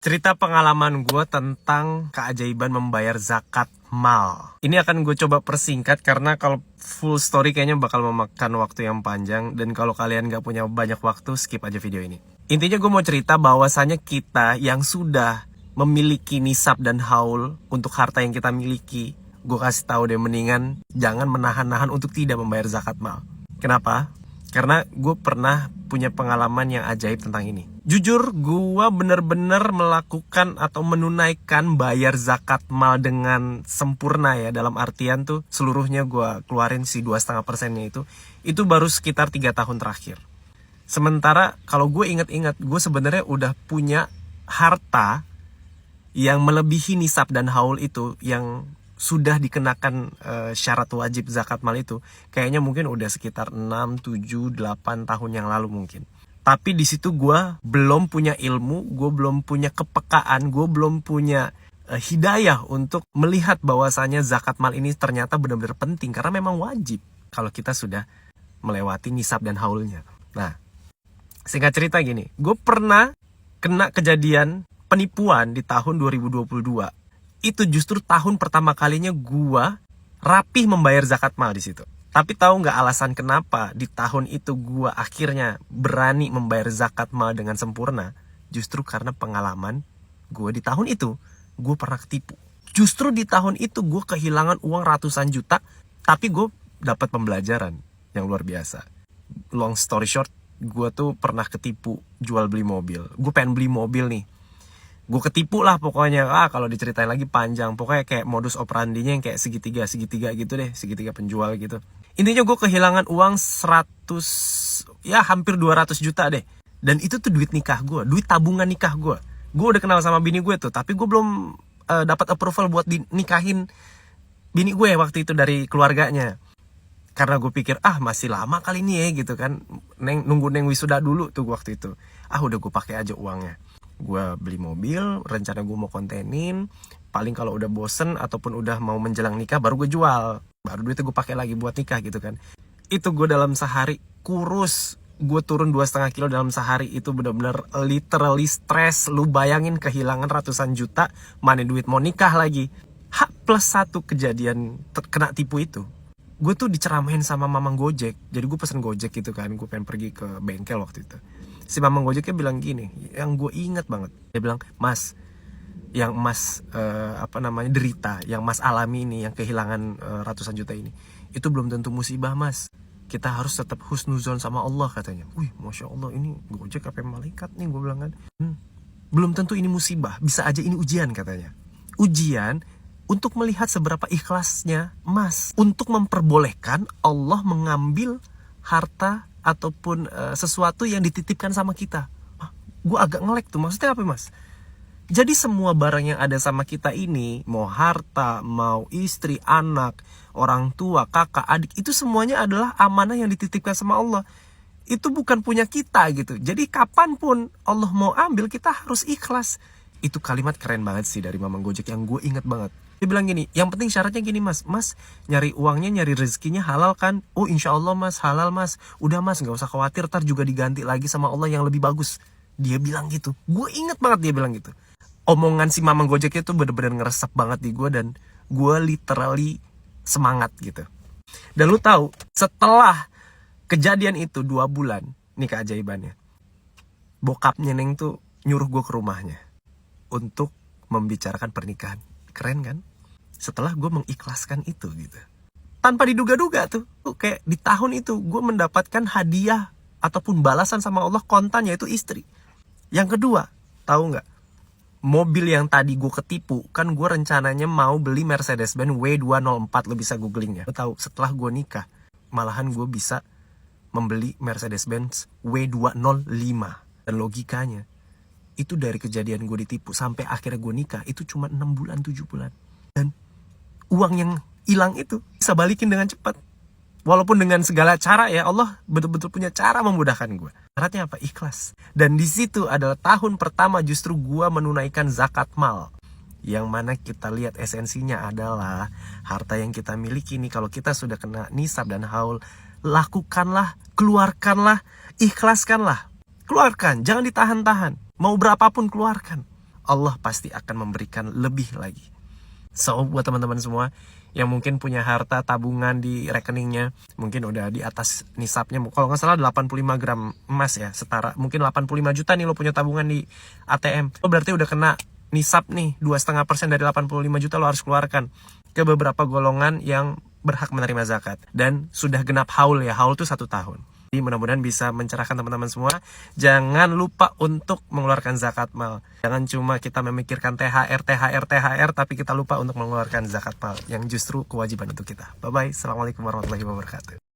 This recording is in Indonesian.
Cerita pengalaman gue tentang keajaiban membayar zakat mal. Ini akan gue coba persingkat karena kalau full story kayaknya bakal memakan waktu yang panjang. Dan kalau kalian gak punya banyak waktu, skip aja video ini. Intinya gue mau cerita bahwasannya kita yang sudah memiliki nisab dan haul untuk harta yang kita miliki, gue kasih tahu deh, mendingan jangan menahan-nahan untuk tidak membayar zakat mal. Kenapa? Karena gue pernah punya pengalaman yang ajaib tentang ini. Jujur, gue bener-bener melakukan atau menunaikan bayar zakat mal dengan sempurna ya. Dalam artian tuh seluruhnya gue keluarin si 2,5%-nya itu baru sekitar 3 tahun terakhir. Sementara kalau gue inget-inget, gue sebenarnya udah punya harta yang melebihi nisab dan haul itu, yang sudah dikenakan syarat wajib zakat mal itu, kayaknya mungkin udah sekitar 6, 7, 8 tahun yang lalu mungkin. Tapi di situ gue belum punya ilmu, gue belum punya kepekaan, gue belum punya hidayah untuk melihat bahwasanya zakat mal ini ternyata benar-benar penting, karena memang wajib kalau kita sudah melewati nisab dan haulnya. Nah, singkat cerita gini, gue pernah kena kejadian penipuan di tahun 2022. Itu justru tahun pertama kalinya gua rapih membayar zakat mal di situ. Tapi tahu nggak alasan kenapa di tahun itu gua akhirnya berani membayar zakat mal dengan sempurna? Justru karena pengalaman gua di tahun itu, gua pernah ketipu. Justru di tahun itu gua kehilangan uang ratusan juta, tapi gua dapat pembelajaran yang luar biasa. Long story short, gua tuh pernah ketipu jual beli mobil. Gua pengen beli mobil nih. Gue ketipu lah pokoknya. Kalau diceritain lagi panjang. Pokoknya kayak modus operandinya yang kayak segitiga gitu deh. Segitiga penjual gitu. Intinya gue kehilangan uang 100, ya hampir 200 juta deh. Dan itu tuh duit nikah gue, duit tabungan nikah gue. Gue udah kenal sama bini gue tuh, tapi gue belum dapat approval buat nikahin bini gue waktu itu dari keluarganya. Karena gue pikir, masih lama kali ini ya gitu kan. Nunggu neng wisuda dulu tuh waktu itu. Udah gue pakai aja uangnya. Gue beli mobil, rencana gue mau kontenin. Paling kalau udah bosen ataupun udah mau menjelang nikah, baru gue jual. Baru duitnya gue pakai lagi buat nikah gitu kan. Itu gue dalam sehari kurus. Gue turun 2,5 kilo dalam sehari. Itu bener-bener literally stress. Lu bayangin kehilangan ratusan juta, mana duit mau nikah lagi. H+1 kejadian kena tipu itu. Gue tuh diceramahin sama mamang Gojek. Jadi gue pesen Gojek gitu kan. Gue pengen pergi ke bengkel waktu itu. Si mamang Gojeknya bilang gini, yang gue inget banget. Dia bilang, Mas, yang Mas derita, yang Mas alami ini, yang kehilangan ratusan juta ini, itu belum tentu musibah, Mas. Kita harus tetap husnuzon sama Allah, katanya. Wih, Masya Allah, ini Gojek apa malaikat nih, gue bilang kan. Belum tentu ini musibah, bisa aja ini ujian, katanya. Ujian untuk melihat seberapa ikhlasnya Mas, untuk memperbolehkan Allah mengambil harta ataupun sesuatu yang dititipkan sama kita. Gue agak ngelek tuh, maksudnya apa Mas? Jadi semua barang yang ada sama kita ini, mau harta, mau istri, anak, orang tua, kakak, adik, itu semuanya adalah amanah yang dititipkan sama Allah. Itu bukan punya kita gitu. Jadi kapanpun Allah mau ambil, kita harus ikhlas. Itu kalimat keren banget sih dari mamang Gojek yang gue inget banget. Dia bilang gini, yang penting syaratnya gini Mas, nyari uangnya, nyari rezekinya halal kan? Oh insya Allah Mas, halal Mas. Udah Mas, gak usah khawatir, ntar juga diganti lagi sama Allah yang lebih bagus. Dia bilang gitu, gue inget banget dia bilang gitu. Omongan si mamang Gojek itu bener-bener ngeresep banget di gue, dan gue literally semangat gitu. Dan lu tahu, setelah kejadian itu 2 bulan, nih keajaibannya, bokapnya Neng tuh nyuruh gue ke rumahnya untuk membicarakan pernikahan. Keren kan? Setelah gue mengikhlaskan itu gitu, tanpa diduga-duga tuh, kayak di tahun itu gue mendapatkan hadiah ataupun balasan sama Allah kontan, yaitu istri. Yang kedua, tahu nggak? Mobil yang tadi gue ketipu, kan gue rencananya mau beli Mercedes-Benz W204, lo bisa googling ya. Lo tahu, setelah gue nikah, malahan gue bisa membeli Mercedes-Benz W205. Dan logikanya, itu dari kejadian gue ditipu sampai akhirnya gue nikah, itu cuma 6 bulan, 7 bulan. Dan uang yang hilang itu bisa balikin dengan cepat. Walaupun dengan segala cara ya, Allah betul-betul punya cara memudahkan gue. Syaratnya apa? Ikhlas. Dan di situ adalah tahun pertama justru gue menunaikan zakat mal. Yang mana kita lihat esensinya adalah harta yang kita miliki ini, kalau kita sudah kena nisab dan haul, lakukanlah, keluarkanlah, ikhlaskanlah. Keluarkan, jangan ditahan-tahan. Mau berapapun keluarkan. Allah pasti akan memberikan lebih lagi. So, buat teman-teman semua yang mungkin punya harta tabungan di rekeningnya, mungkin udah di atas nisabnya, kalau nggak salah 85 gram emas ya, setara mungkin 85 juta nih lo punya tabungan di ATM, lo berarti udah kena nisab nih, 2,5% dari 85 juta lo harus keluarkan ke beberapa golongan yang berhak menerima zakat. Dan sudah genap haul ya, haul tuh 1 tahun. Jadi mudah-mudahan bisa mencerahkan teman-teman semua. Jangan lupa untuk mengeluarkan zakat mal. Jangan cuma kita memikirkan THR, tapi kita lupa untuk mengeluarkan zakat mal, yang justru kewajiban untuk kita. Bye-bye. Assalamualaikum warahmatullahi wabarakatuh.